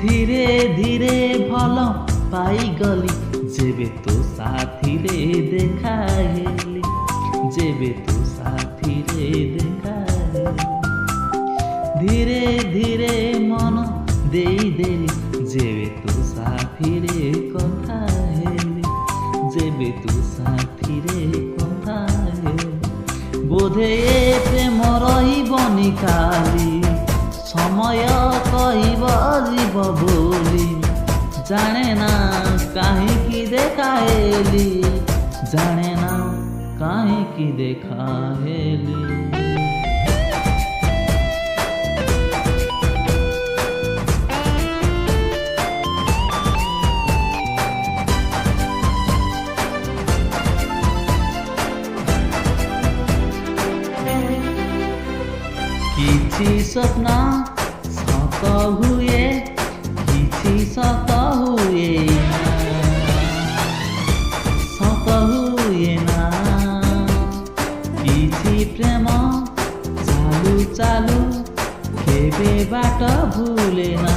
धीरे धीरे भल पाईगली जेबे तो साथी रे देखा हेली जेबे तो साथी रे देखा हेली धीरे धीरे मन देई देली जेबे तो साथी रे कथा हेली जेबे तो साथी रे कथा हेली बोधे प्रेम रहिबनि काली समय कहिब जीव बोली जाने ना काहींकी देखाहेली जाने ना काहींकी देखाहेली किछि स्वप्न सत हुए किछि सत हुए ना किछि प्रेम चालू चालू केबे बाट भूले ना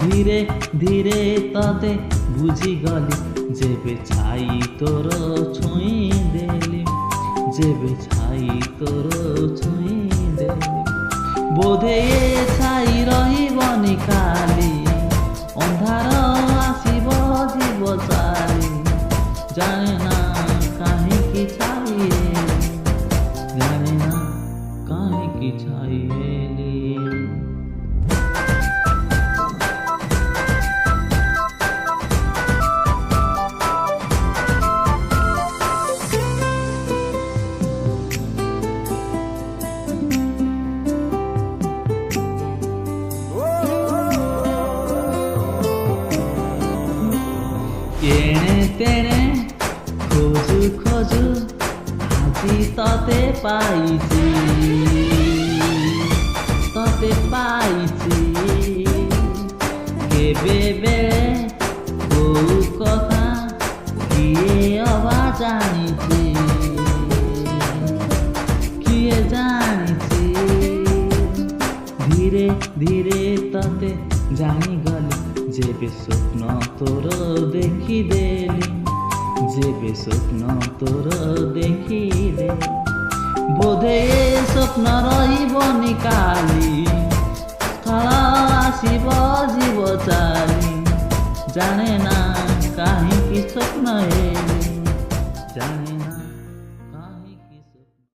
धीरे धीरे तते बुझी गली जेबे छाई तोर छुई देली जेबे छाई तोर छुई देली बोधे छाई रहिबनि काली अंधार आसिब जीव चाली जाने ना काहींकी छाई जाने ना काहींकी छाई हेली एणे तेणे खोजु खोजु आजी तते पाइछि केबे बेले कोउ कथा किए अबा जानिछि धीरे धीरे तते जानी गली जेबे स्वप्न तोर देखी देली जेबे स्वप्न तोर देखी देली बोधे स्वप्न रहिबनि काली स्थल आसिब जीव चाली जाने ना काहींकी स्वप्न हेली जाने ना